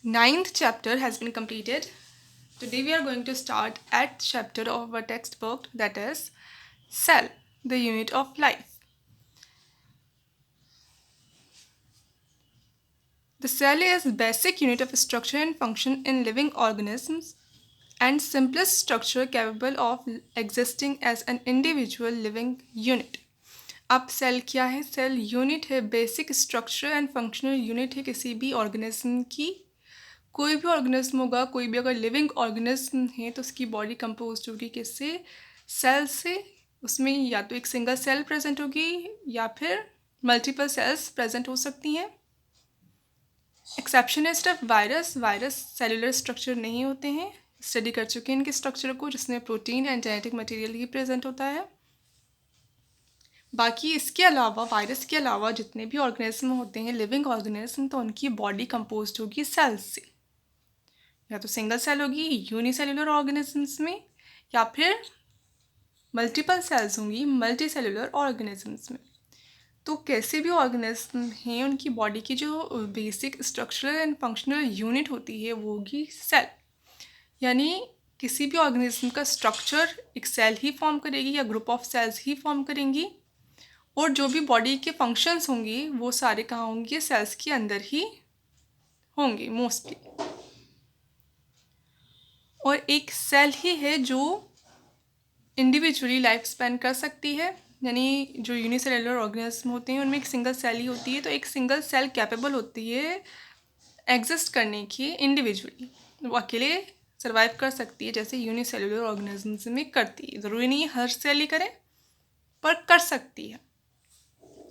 Ninth chapter has been completed. Today we are going to start at chapter of our textbook, that is cell, the unit of life. The cell is basic unit of structure and function in living organisms and simplest structure capable of existing as an individual living unit. अब cell क्या है? Cell unit है, basic structure and functional unit है किसी भी organism की। कोई भी ऑर्गेनिज्म होगा, कोई भी अगर लिविंग ऑर्गेनिज्म है तो उसकी बॉडी कंपोज होगी किससे? सेल से। उसमें या तो एक सिंगल सेल प्रेजेंट होगी या फिर मल्टीपल सेल्स प्रेजेंट हो सकती हैं। एक्सेप्शन है सिर्फ वायरस। वायरस सेलुलर स्ट्रक्चर नहीं होते हैं, स्टडी कर चुके हैं इनके स्ट्रक्चर को, जिसमें protein and genetic material he present होता है। बाकी इसके अलावा, वायरस के अलावा जितने भी ऑर्गेनिज्म होते हैं लिविंग ऑर्गेनिज्म, तो उनकी बॉडी कंपोज होगी सेल्स से। या तो सिंगल सेल होगी यूनिसेल्युलर ऑर्गेनिजम्स में, या फिर मल्टीपल सेल्स होंगी मल्टी सेल्युलर ऑर्गेनिजम्स में। तो कैसे भी ऑर्गेनिज्म हैं, उनकी बॉडी की जो basic structural and functional unit होती है वो होगी सेल। यानी किसी भी ऑर्गेनिज्म का स्ट्रक्चर एक सेल ही फॉर्म करेगी या ग्रुप ऑफ सेल्स ही फॉर्म करेंगी, और जो भी बॉडी के फंक्शंस होंगे वो सारे कहाँ होंगे? सेल्स के अंदर ही होंगे मोस्टली। और एक सेल ही है जो इंडिविजुअली लाइफ स्पेन कर सकती है। यानी जो यूनिसेलुलर ऑर्गेनिज्म होते हैं उनमें एक सिंगल सेल ही होती है, तो एक सिंगल सेल कैपेबल होती है एग्जिस्ट करने की इंडिविजुअली। वो अकेले सर्वाइव कर सकती है जैसे यूनिसेलुलर ऑर्गेनिजम्स में करती है। ज़रूरी नहीं है हर सेल ही करे, पर कर सकती है,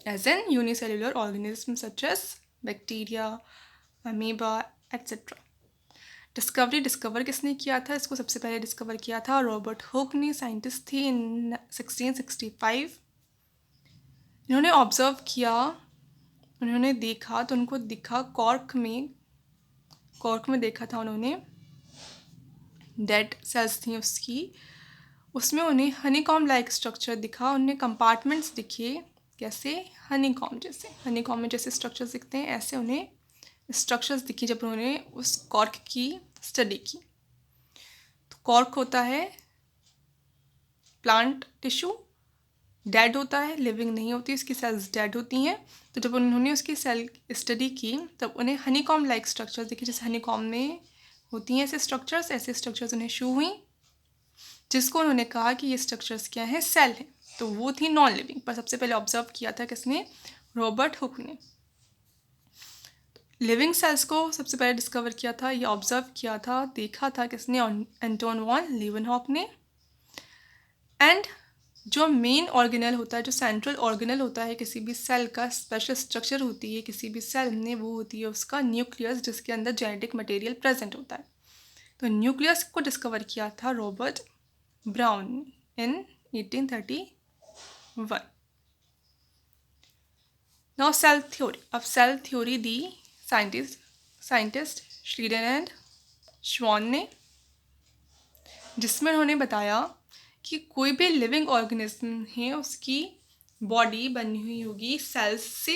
as an unicellular organism such as bacteria, amoeba etcetera. Discover किसने किया था? इसको सबसे पहले डिस्कवर किया था रॉबर्ट हुक ने, साइंटिस्ट थी इन 1665। इन्होंने ऑब्जर्व किया, उन्होंने देखा तो उनको दिखा कॉर्क में देखा था उन्होंने, डेड सेल्स थी उसकी, उसमें उन्हें हनीकॉम लाइक स्ट्रक्चर दिखा। उन्हें कंपार्टमेंट्स दिखे, कैसे? हनीकॉम जैसे। हनीकॉम में जैसे स्ट्रक्चर्स दिखते हैं ऐसे उन्हें स्ट्रक्चर्स दिखी जब उन्होंने उस कॉर्क की स्टडी की। तो कॉर्क होता है प्लांट टिश्यू, डेड होता है, लिविंग नहीं होती, उसकी सेल्स डेड होती हैं। तो जब उन्होंने उसकी सेल स्टडी की तब उन्हें हनीकॉम लाइक स्ट्रक्चर्स दिखे, जैसे हनीकॉम में होती हैं ऐसे स्ट्रक्चर्स उन्हें शो हुई, जिसको उन्होंने कहा कि ये स्ट्रक्चर्स क्या हैं? सेल हैं। तो वो थी नॉन लिविंग, पर सबसे पहले ऑब्जर्व किया था किसने? रॉबर्ट हुक ने। लिविंग सेल्स को सबसे पहले डिस्कवर किया था, ये ऑब्जर्व किया था, देखा था किसने? एंटोन वॉन लीवनहॉक ने। एंड जो मेन ऑर्गेनल होता है, जो सेंट्रल ऑर्गेनल होता है किसी भी सेल का, स्पेशल स्ट्रक्चर होती है किसी भी सेल में, वो होती है उसका न्यूक्लियस, जिसके अंदर जेनेटिक मटेरियल प्रेजेंट होता है। तो न्यूक्लियस को डिस्कवर किया था Robert Brown in 1831। Now cell theory. अब सेल थ्योरी दी साइंटिस्ट श्लीडन एंड श्वान ने, जिसमें उन्होंने बताया कि कोई भी लिविंग ऑर्गेनिज्म है उसकी बॉडी बनी हुई होगी सेल्स से,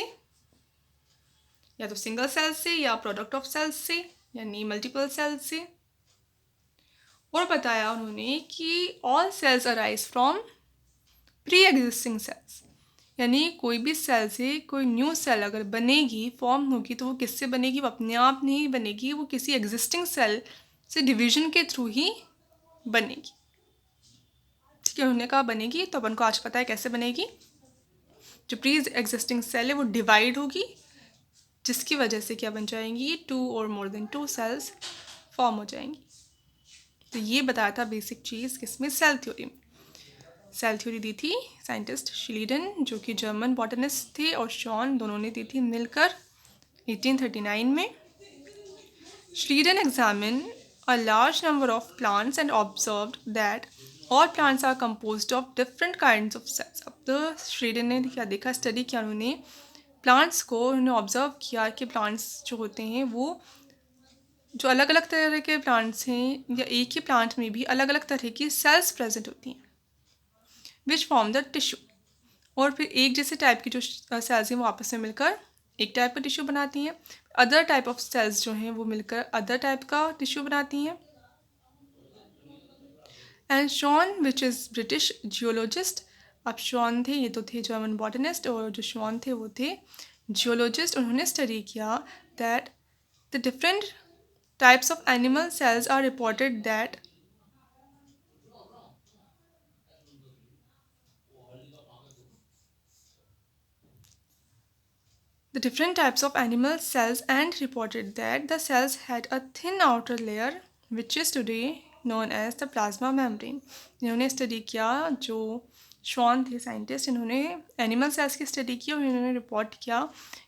या तो सिंगल सेल से या प्रोडक्ट ऑफ सेल्स से, यानी मल्टीपल सेल्स से। और बताया उन्होंने कि all cells arise from pre existing cells, यानी कोई भी सेल से कोई न्यू सेल अगर बनेगी, फॉर्म होगी, तो वो किससे बनेगी? वो अपने आप नहीं बनेगी, वो किसी एग्जिस्टिंग सेल से डिवीजन के थ्रू ही बनेगी। ठीक है, उन्होंने कहा बनेगी, तो अपन को आज पता है कैसे बनेगी। जो प्री एग्जिस्टिंग सेल है वो डिवाइड होगी, जिसकी वजह से क्या बन जाएंगी? 2 और मोर देन 2 सेल्स फॉर्म हो जाएंगी। तो ये बताया था बेसिक चीज़ किसमें? सेल थ्योरी में। सेल थ्योरी दी थी साइंटिस्ट श्लीडन, जो कि जर्मन बॉटनिस्ट थे, और शॉन, दोनों ने दी थी मिलकर 1839 में। Schleiden examine a large number of plants and observed that all plants are composed of different kinds of cells. अब तो श्लीडन ने क्या देखा? स्टडी किया उन्होंने प्लांट्स को, उन्होंने ऑब्जर्व किया कि प्लांट्स जो होते हैं वो जो अलग अलग तरह के प्लांट्स हैं, या एक ही प्लांट में भी अलग अलग तरह की सेल्स प्रेजेंट होती हैं, विच फॉर्म द टिश्यू। और फिर एक जैसे टाइप की जो सेल्स हैं वो आपस में मिलकर एक टाइप का टिश्यू बनाती हैं। अदर टाइप ऑफ सेल्स जो हैं वो मिलकर अदर टाइप का टिश्यू बनाती हैं। And Schwann which is British geologist, अब शॉन थे, ये तो थे जर्मन बॉटनिस्ट, और जो शॉन थे वो थे जियोलॉजिस्ट। उन्होंने स्टडी किया that the different types of animal cells are reported that the different types of animal cells and reported that the cells had a thin outer layer which is today known as the plasma membrane। इन्होंने study किया, जो Shawn थे scientist, इन्होंने animal cells की study की और इन्होंने report किया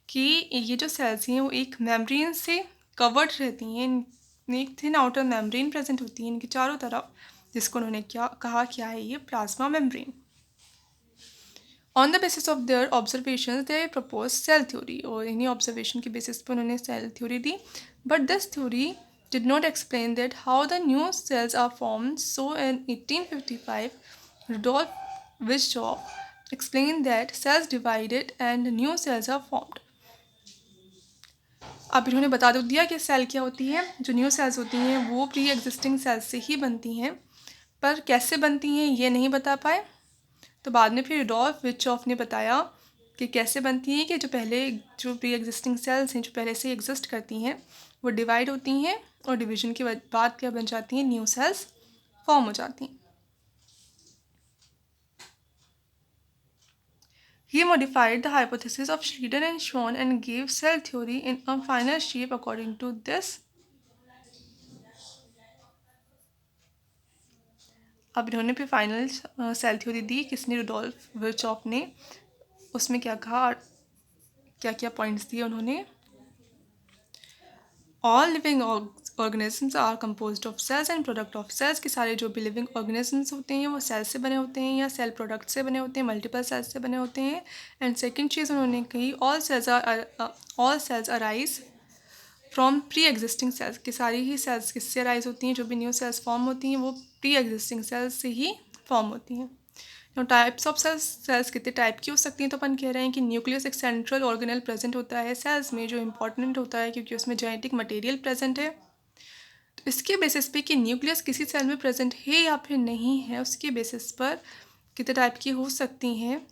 कि ये जो सेल्स हैं वो एक मेम्ब्रेन से कवर्ड रहती हैं, एक थिन आउटर मेम्ब्रेन प्रेजेंट होती है इनके चारों तरफ, जिसको उन्होंने क्या है ये plasma membrane. On the basis of their observation they propose cell theory, और इन्हीं ऑब्जर्वेशन के बेसिस पर उन्होंने सेल थ्योरी दी। But this theory did not explain that how the new cells are formed, so in 1855 Rudolf Virchow explained that cells divided and new cells are formed। अब इन्होंने बता दो दिया कि सेल क्या होती है। जो न्यू सेल्स होती हैं वो प्री एग्जिस्टिंग सेल्स से ही बनती हैं, पर कैसे बनती हैं ये नहीं बता पाए। तो बाद में फिर रुडोल्फ विर्चॉफ ने बताया कि कैसे बनती हैं, कि जो प्री एग्जिस्टिंग सेल्स हैं जो पहले से एग्जिस्ट करती हैं वो डिवाइड होती हैं, और डिवीजन के बाद क्या बन जाती हैं, न्यू सेल्स फॉर्म हो जाती हैं। He modified the hypothesis of Schleiden and Schwann and gave cell theory in a final shape according to this। अब इन्होंने फिर फाइनल सेल थ्योरी दी, किसने, रुडोल्फ विर्चॉफ ने। उसमें क्या कहा, क्या क्या पॉइंट्स दिए उन्होंने। All living organisms are composed of cells and product of cells, के सारे जो भी लिविंग ऑर्गेनिजम्स होते हैं वो सेल से बने होते हैं या सेल प्रोडक्ट से बने होते हैं, मल्टीपल सेल्स से बने होते हैं। एंड सेकंड चीज़ उन्होंने कही, all cells arise from pre existing cells, कि सारी ही सेल्स किससे अराइज होती हैं, जो भी न्यू सेल्स फॉर्म होती हैं वो प्री एग्जिस्टिंग सेल्स से ही फॉर्म होती हैं। टाइप्स ऑफ सेल्स कितने टाइप की हो सकती हैं, तो अपन कह रहे हैं कि न्यूक्लियस एक सेंट्रल ऑर्गेनल प्रेजेंट होता है सेल्स में, जो इंपॉर्टेंट होता है क्योंकि उसमें जेनेटिक मटेरियल प्रेजेंट है। तो इसके बेसिस पे कि न्यूक्लियस किसी सेल में प्रेजेंट है या फिर नहीं है, उसके बेसिस पर कितने टाइप की हो सकती हैं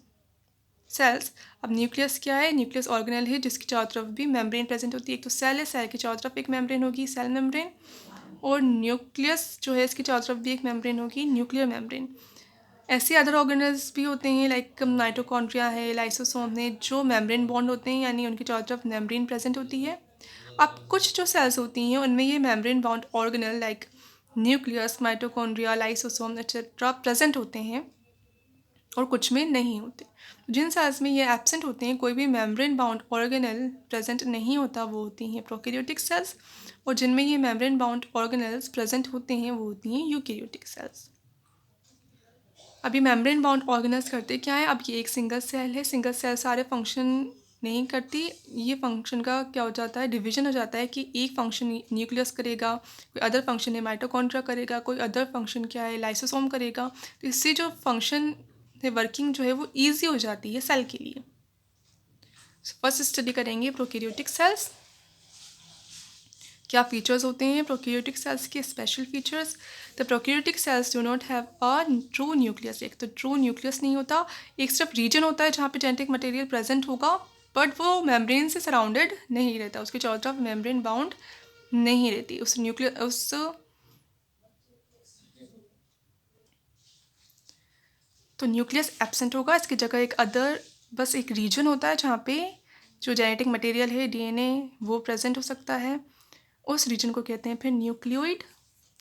सेल्स। अब न्यूक्लियस क्या है, न्यूक्लियस ऑर्गेनल है जिसकी चारों तरफ भी मेम्ब्रेन प्रेजेंट होती है। एक तो सेल है, सेल की चारों तरफ एक मेम्ब्रेन होगी, सेल मेम्ब्रेन, और न्यूक्लियस जो है इसकी चारों तरफ भी एक मेम्ब्रेन होगी, न्यूक्लियर मेम्ब्रेन। ऐसे अदर ऑर्गेनल्स भी होते हैं लाइक माइटोकॉन्ड्रिया है, लाइसोसोम है, जो मेम्ब्रेन बॉन्ड होते हैं, यानी उनकी चारों तरफ मेम्ब्रेन प्रेजेंट होती है। अब कुछ जो सेल्स होती हैं उनमें ये membrane bound organelle like nucleus, mitochondria, lysosome etcetera present होते हैं, और कुछ में नहीं होते। जिन सेल्स में ये एब्सेंट होते हैं, कोई भी मेम्ब्रेन बाउंड ऑर्गेनल प्रेजेंट नहीं होता, वो होती हैं प्रोकैरियोटिक सेल्स, और जिनमें ये मेम्ब्रेन बाउंड ऑर्गेनल्स प्रेजेंट होते हैं वो होती हैं यूकैरियोटिक सेल्स। अभी मेम्ब्रेन बाउंड ऑर्गेनल्स करते क्या है, अब ये एक सिंगल सेल है, सिंगल सेल सारे फंक्शन नहीं करती, ये फंक्शन का क्या हो जाता है, डिवीजन हो जाता है कि एक फंक्शन न्यूक्लियस करेगा, कोई अदर फंक्शन है माइटोकॉन्ड्रिया करेगा, कोई अदर फंक्शन क्या है लाइसोसोम करेगा। तो इससे जो फंक्शन है वर्किंग जो है वो ईजी हो जाती है सेल के लिए। फर्स्ट स्टडी करेंगे प्रोकैरियोटिक सेल्स, क्या फीचर्स होते हैं प्रोकैरियोटिक सेल्स के, special features. The prokaryotic cells do not have a true nucleus, एक तो ट्रू न्यूक्लियस नहीं होता, एक सिर्फ रीजन होता है जहाँ पे जेनेटिक मटेरियल प्रेजेंट होगा, बट वो मेम्ब्रेन से सराउंडेड नहीं रहता, उसके चारों तरफ मेम्ब्रेन बाउंड नहीं रहती उस न्यूक्लियस तो न्यूक्लियस एब्सेंट होगा, इसकी जगह एक अदर बस एक रीजन होता है जहाँ पे जो जेनेटिक मटेरियल है डीएनए वो प्रेजेंट हो सकता है, उस रीजन को कहते हैं फिर न्यूक्लियोइड।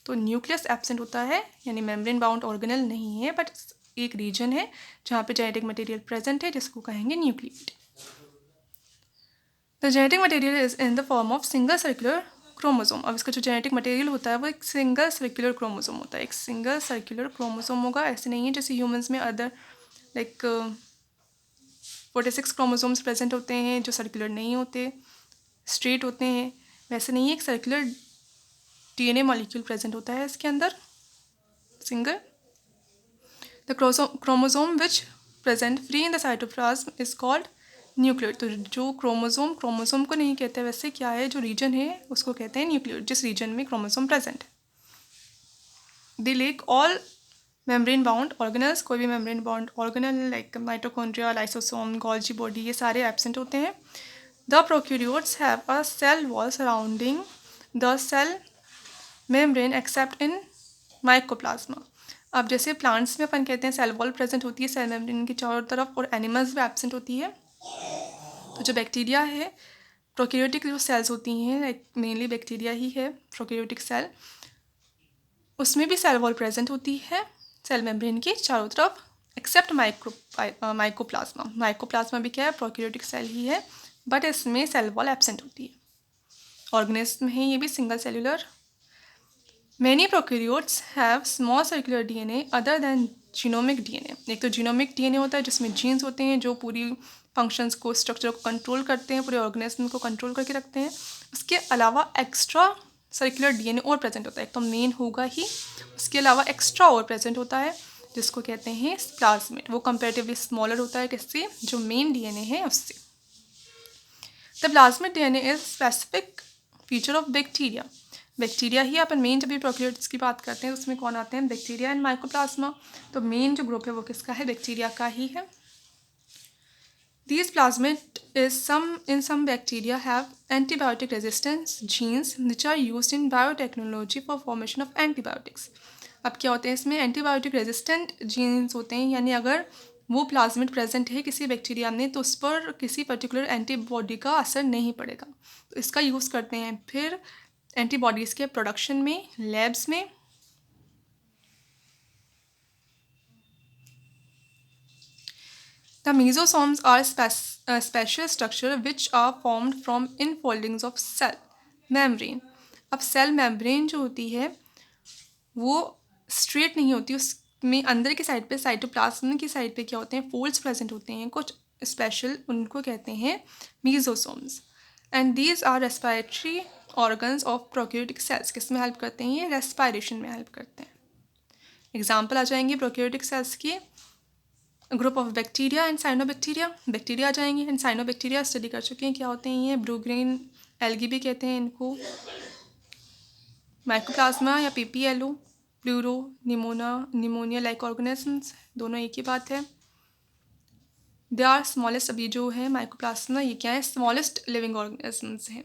तो न्यूक्लियस एब्सेंट होता है यानी मेम्ब्रेन बाउंड ऑर्गेनल नहीं है, बट एक रीजन है जहाँ पे जेनेटिक मटेरियल प्रेजेंट है, जिसको कहेंगे nucleoid. The genetic material is in the form of single circular chromosome. अब इसका जो जेनेटिक मटेरियल होता है वो एक सिंगल सर्कुलर क्रोमोसोम होता है, एक सिंगल सर्कुलर क्रोमोसोम होगा। ऐसे नहीं है जैसे ह्यूमंस में अदर लाइक 46 क्रोमोसोम्स प्रेजेंट होते हैं जो सर्कुलर नहीं होते, स्ट्रेट होते हैं, वैसे नहीं है, एक सर्कुलर डीएनए मॉलिक्यूल प्रेजेंट होता है इसके अंदर single. The chromosome which present free in the cytoplasm is called nucleoid. तो जो क्रोमोसोम को नहीं कहते, वैसे क्या है, जो रीजन है उसको कहते हैं न्यूक्लियोइड, जिस रीजन में क्रोमोसोम प्रेजेंट है। They lack all membrane bound organelles, कोई भी membrane bound organelle like mitochondria, lysosome, Golgi body, ये सारे एब्सेंट होते हैं। The prokaryotes have a cell wall surrounding the cell membrane except in mycoplasma. अब जैसे प्लांट्स में अपन कहते हैं सेल वॉल प्रेजेंट होती है सेल मेम्ब्रेन की चारों तरफ, और एनिमल्स में एब्सेंट होती है। तो जो बैक्टीरिया है, प्रोक्यूरियोटिक जो सेल्स होती हैं, लाइक मेनली बैक्टीरिया ही है प्रोक्यूरियोटिक सेल, उसमें भी सेल वॉल प्रेजेंट होती है सेल मेम्ब्रेन की चारों तरफ, एक्सेप्ट माइकोप्लाज्मा। माइकोप्लाज्मा भी क्या है, प्रोक्यूरियोटिक सेल ही है, बट इसमें सेल वॉल एब्सेंट होती है। ऑर्गेनिज्म है ये भी single cellular. Many prokaryotes have small circular DNA other than genomic DNA. एक तो जीनोमिक डीएनए होता है जिसमें जीन्स होते हैं जो पूरी फंक्शंस को, स्ट्रक्चर को कंट्रोल करते हैं, पूरे ऑर्गेनिज्म को कंट्रोल करके रखते हैं। उसके अलावा एक्स्ट्रा सर्कुलर डीएनए और प्रेजेंट होता है, एक तो मेन होगा ही, उसके अलावा एक्स्ट्रा और प्रेजेंट होता है जिसको कहते हैं प्लाज्मिड। वो कंपेरेटिवली स्मॉलर होता है किससे, जो मेन डीएनए है उससे। The plasmid DNA is specific feature of bacteria. Bacteria he upon main, जब भी प्रोक्यूरियोट्स की बात करते हैं तो उसमें कौन आते हैं, बैक्टीरिया एंड माइकोप्लाज्मा। तो मेन जो ग्रुप है वो किसका है, बैक्टीरिया का ही है। These plasmid is in some bacteria have antibiotic resistance genes which are used in biotechnology for formation of antibiotics. अब क्या होते हैं इसमें, एंटीबायोटिक रेजिस्टेंट जीन्स होते हैं, यानी अगर वो प्लाज्मिड प्रेजेंट है किसी बैक्टीरिया में तो उस पर किसी पर्टिकुलर एंटीबॉडी का असर नहीं पड़ेगा। तो इसका यूज़ करते हैं फिर एंटीबॉडीज़ के प्रोडक्शन में, लैब्स में। The mesosomes are special structure which are formed from infoldings of cell membrane. अब सेल मेम्ब्रेन जो होती है वो स्ट्रेट नहीं होती, उसमें अंदर की साइड पे, साइटोप्लाज्म की साइड पे क्या होते हैं, फोल्ड्स प्रेजेंट होते हैं कुछ स्पेशल, उनको कहते हैं mesosomes. And these are respiratory organs of prokaryotic cells. किस में हेल्प करते हैं, ये रेस्पिरेशन में हेल्प करते हैं। एग्जाम्पल आ जाएंगे प्रोक्यूरियोटिक सेल्स की, group of bacteria and cyanobacteria. Bacteria आ जाएंगे एंड साइनोबैक्टीरिया स्टडी कर चुके हैं क्या होते हैं ये, ब्लू ग्रीन एल्गी भी कहते हैं इनको। माइकोप्लाज्मा या PPLO, pleuro pneumonia like organisms, दोनों एक ही बात है। दे आर स्मॉलेस्ट, अभी जो है माइकोप्लाज्मा ये क्या है, स्मॉलेस्ट लिविंग ऑर्गेनिजम्स हैं।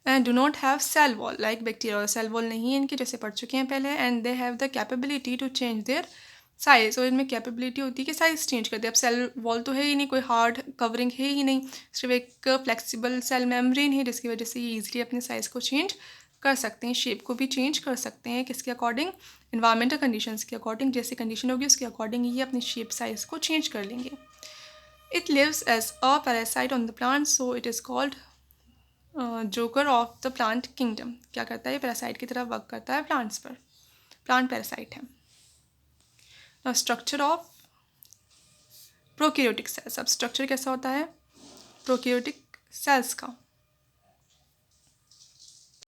And do not have cell wall like bacteria, cell wall नहीं है इनके, जैसे पढ़ चुके हैं पहले। And they have the capability to change their size, और इनमें कैपेबिलिटी होती है कि साइज चेंज कर दे। अब सेल वॉल तो है ही नहीं, कोई हार्ड कवरिंग है ही नहीं, सिर्फ एक फ्लेक्सिबल सेल मेम्ब्रेन है जिसकी वजह से ये ईजिली अपने साइज़ को चेंज कर सकते हैं, शेप को भी चेंज कर सकते हैं, किसके अकॉर्डिंग, इन्वायरमेंटल कंडीशंस के अकॉर्डिंग। जैसे कंडीशन होगी उसके अकॉर्डिंग ये अपनी शेप साइज़ को चेंज कर लेंगे। It lives as a parasite on the plant, so it is called joker of the plant kingdom. क्या करता है, पैरासाइट की तरह वर्क करता है प्लांट्स पर, प्लांट पैरासाइट है। Structure of prokaryotic cells. अब स्ट्रक्चर कैसा होता है प्रोक्यूरियोटिक सेल्स का,